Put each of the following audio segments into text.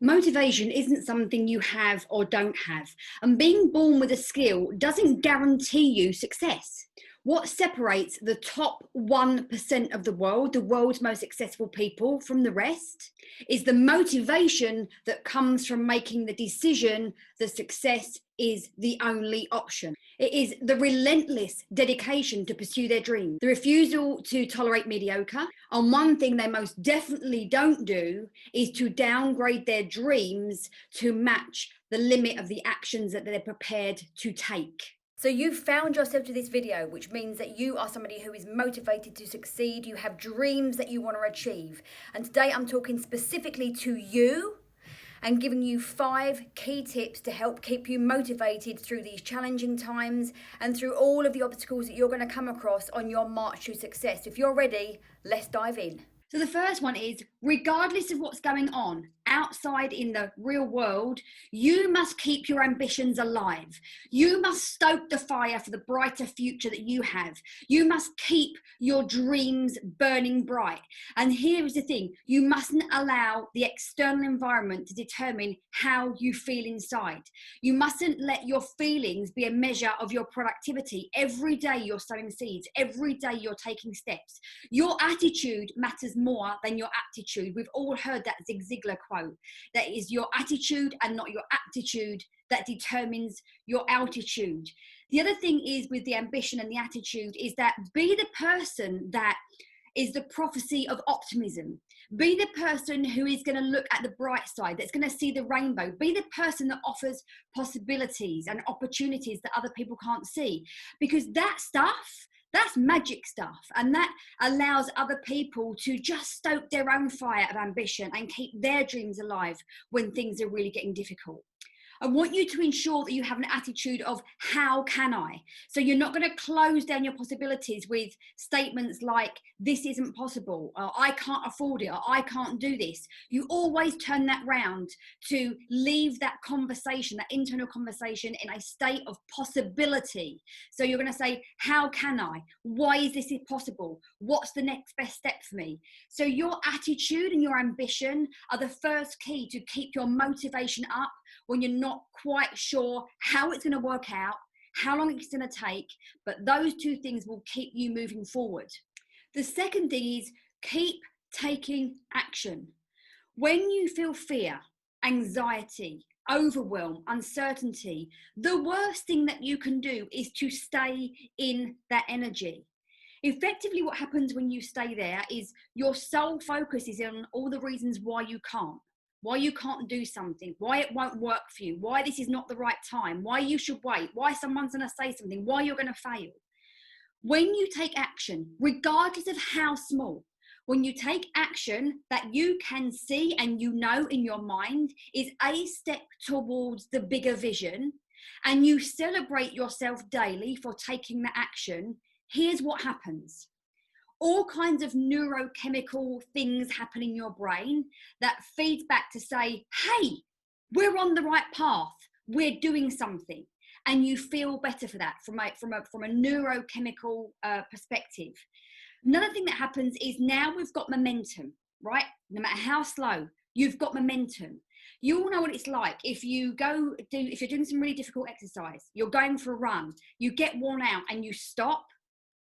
Motivation isn't something you have or don't have, and being born with a skill doesn't guarantee you success. What separates the top 1% of the world's most successful people, from the rest, is the motivation that comes from making the decision that success is the only option. It is the relentless dedication to pursue their dream, the refusal to tolerate mediocre. And one thing they most definitely don't do is to downgrade their dreams to match the limit of the actions that they're prepared to take. So you've found yourself to this video, which means that you are somebody who is motivated to succeed. You have dreams that you want to achieve. And today I'm talking specifically to you and giving you 5 key tips to help keep you motivated through these challenging times and through all of the obstacles that you're going to come across on your march to success. If you're ready, let's dive in. So the first one is, regardless of what's going on outside in the real world, you must keep your ambitions alive. You must stoke the fire for the brighter future that you have. You must keep your dreams burning bright. And here is the thing, you mustn't allow the external environment to determine how you feel inside. You mustn't let your feelings be a measure of your productivity. Every day you're sowing seeds. Every day you're taking steps. Your attitude matters more than your aptitude. We've all heard that Zig Ziglar quote, that is your attitude and not your aptitude that determines your altitude. The other thing is with the ambition and the attitude is that be the person that is the prophecy of optimism. Be the person who is going to look at the bright side, that's going to see the rainbow. Be the person that offers possibilities and opportunities that other people can't see, because that stuff, that's magic stuff, and that allows other people to just stoke their own fire of ambition and keep their dreams alive when things are really getting difficult. I want you to ensure that you have an attitude of how can I? So you're not going to close down your possibilities with statements like this isn't possible, or I can't afford it, or I can't do this. You always turn that round to leave that conversation, that internal conversation, in a state of possibility. So you're going to say, how can I? Why is this possible? What's the next best step for me? So your attitude and your ambition are the first key to keep your motivation up when you're not quite sure how it's going to work out, how long it's going to take, but those two things will keep you moving forward. The second thing is keep taking action. When you feel fear, anxiety, overwhelm, uncertainty, the worst thing that you can do is to stay in that energy. Effectively, what happens when you stay there is your sole focus is on all the reasons why you can't do something, why it won't work for you, why this is not the right time, why you should wait, why someone's going to say something, why you're going to fail. When you take action, regardless of how small, when you take action that you can see and you know in your mind is a step towards the bigger vision, and you celebrate yourself daily for taking the action, here's what happens. All kinds of neurochemical things happen in your brain that feeds back to say, hey, we're on the right path, we're doing something. And you feel better for that from a neurochemical perspective. Another thing that happens is now we've got momentum, right? No matter how slow, you've got momentum. You all know what it's like. If you're doing some really difficult exercise, you're going for a run, you get worn out and you stop,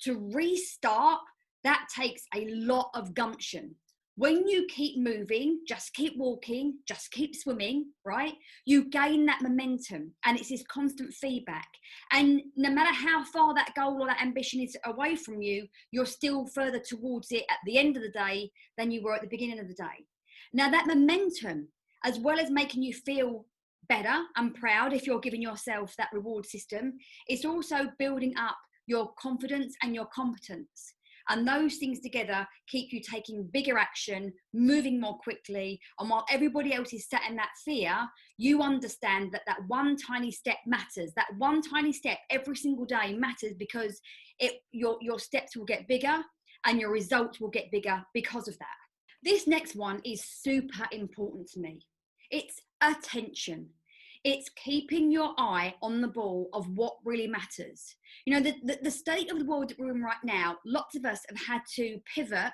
to restart, that takes a lot of gumption. When you keep moving, just keep walking, just keep swimming, right? You gain that momentum, and it's this constant feedback. And no matter how far that goal or that ambition is away from you, you're still further towards it at the end of the day than you were at the beginning of the day. Now that momentum, as well as making you feel better and proud if you're giving yourself that reward system, it's also building up your confidence and your competence. And those things together keep you taking bigger action, moving more quickly. And while everybody else is sat in that fear, you understand that that one tiny step matters. That one tiny step every single day matters, because your steps will get bigger and your results will get bigger because of that. This next one is super important to me. It's attention. It's keeping your eye on the ball of what really matters. You know, the state of the world that we're in right now, lots of us have had to pivot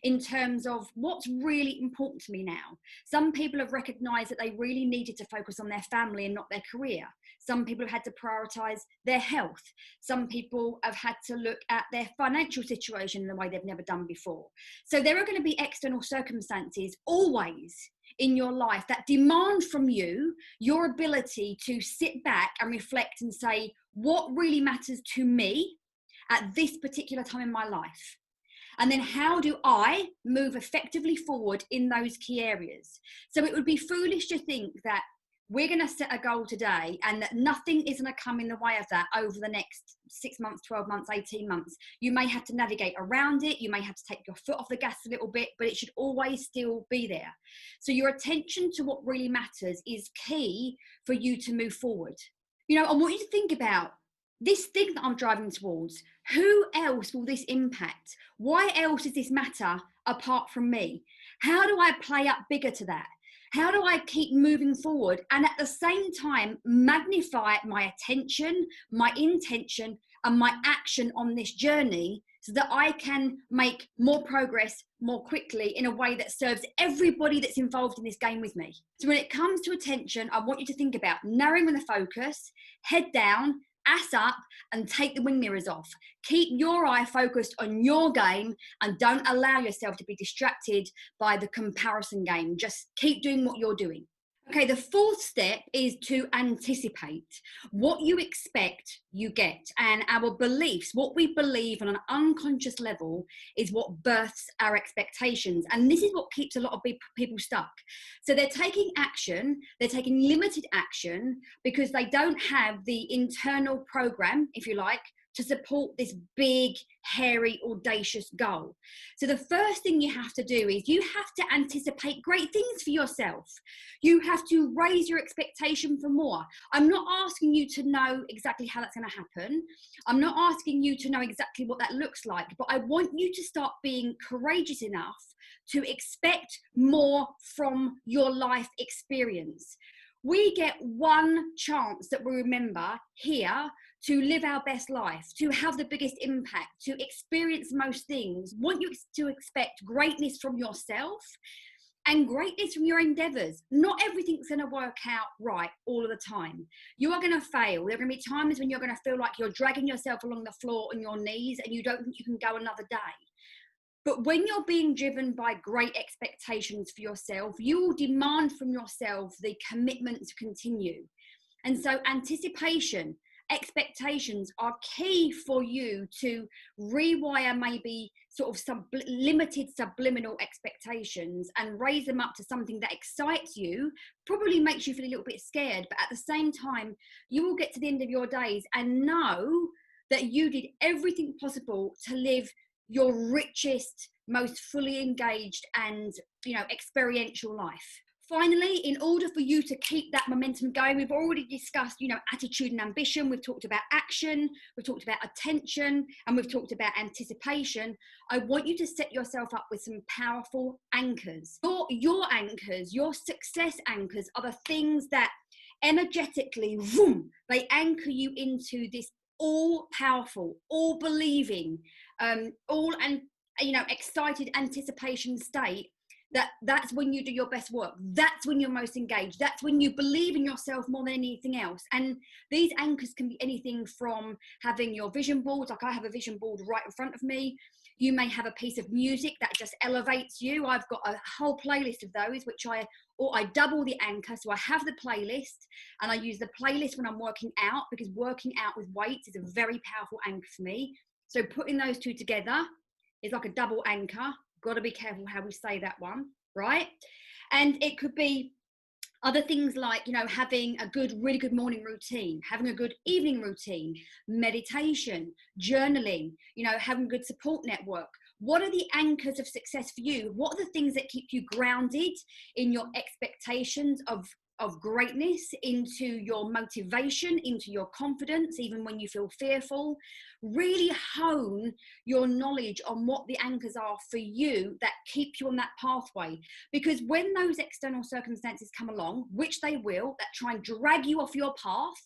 in terms of what's really important to me now. Some people have recognized that they really needed to focus on their family and not their career. Some people have had to prioritize their health. Some people have had to look at their financial situation in a way they've never done before. So there are going to be external circumstances always in your life that demand from you your ability to sit back and reflect and say, what really matters to me at this particular time in my life? And then how do I move effectively forward in those key areas? So it would be foolish to think that we're going to set a goal today and that nothing is going to come in the way of that over the next 6 months, 12 months, 18 months. You may have to navigate around it. You may have to take your foot off the gas a little bit, but it should always still be there. So your attention to what really matters is key for you to move forward. You know, I want you to think about this thing that I'm driving towards. Who else will this impact? Why else does this matter apart from me? How do I play up bigger to that? How do I keep moving forward and at the same time magnify my attention, my intention, and my action on this journey so that I can make more progress more quickly in a way that serves everybody that's involved in this game with me? So when it comes to attention, I want you to think about narrowing the focus, head down, ass up, and take the wing mirrors off. Keep your eye focused on your game and don't allow yourself to be distracted by the comparison game. Just keep doing what you're doing. Okay, the fourth step is to anticipate. What you expect, you get. And our beliefs, what we believe on an unconscious level, is what births our expectations. And this is what keeps a lot of people stuck. So they're taking action, they're taking limited action because they don't have the internal program, if you like, to support this big, hairy, audacious goal. So the first thing you have to do is you have to anticipate great things for yourself. You have to raise your expectation for more. I'm not asking you to know exactly how that's going to happen. I'm not asking you to know exactly what that looks like, but I want you to start being courageous enough to expect more from your life experience. We get one chance that we remember here to live our best life, to have the biggest impact, to experience most things. I want you to expect greatness from yourself and greatness from your endeavors. Not everything's going to work out right all of the time. You are going to fail. There are going to be times when you're going to feel like you're dragging yourself along the floor on your knees and you don't think you can go another day. But when you're being driven by great expectations for yourself, you will demand from yourself the commitment to continue. And so anticipation, expectations are key for you to rewire maybe sort of limited subliminal expectations and raise them up to something that excites you, probably makes you feel a little bit scared, but at the same time, you will get to the end of your days and know that you did everything possible to live your richest, most fully engaged and, experiential life. Finally, in order for you to keep that momentum going, we've already discussed, attitude and ambition. We've talked about action, we've talked about attention, and we've talked about anticipation. I want you to set yourself up with some powerful anchors. Your anchors, your success anchors are the things that energetically, they anchor you into this all-powerful, all-believing, excited anticipation state. That's when you do your best work. That's when you're most engaged. That's when you believe in yourself more than anything else. And these anchors can be anything from having your vision board, like I have a vision board right in front of me. You may have a piece of music that just elevates you. I've got a whole playlist of those, which I double the anchor. So I have the playlist and I use the playlist when I'm working out, because working out with weights is a very powerful anchor for me. So putting those two together is like a double anchor. Got to be careful how we say that one, right? And it could be other things like, having a really good morning routine, having a good evening routine, meditation, journaling, having a good support network. What are the anchors of success for you? What are the things that keep you grounded in your expectations of greatness, into your motivation, into your confidence, even when you feel fearful? Really hone your knowledge on what the anchors are for you that keep you on that pathway. Because when those external circumstances come along, which they will, that try and drag you off your path,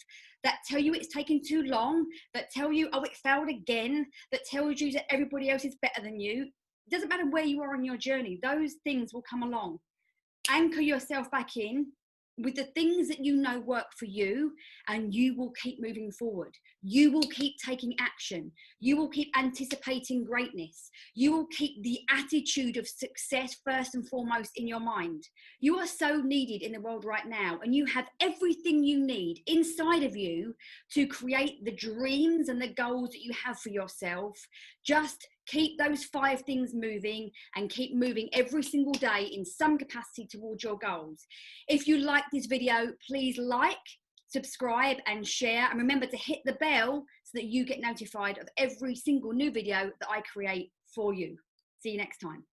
that tell you it's taking too long, that tell you, oh, it failed again, that tells you that everybody else is better than you, doesn't matter where you are on your journey, those things will come along. Anchor yourself back in with the things that you know work for you, and you will keep moving forward. You will keep taking action. You will keep anticipating greatness. You will keep the attitude of success first and foremost in your mind. You are so needed in the world right now, and you have everything you need inside of you to create the dreams and the goals that you have for yourself. Just keep those 5 things moving, and keep moving every single day in some capacity towards your goals. If you like this video, please like, subscribe and share, and remember to hit the bell so that you get notified of every single new video that I create for you. See you next time.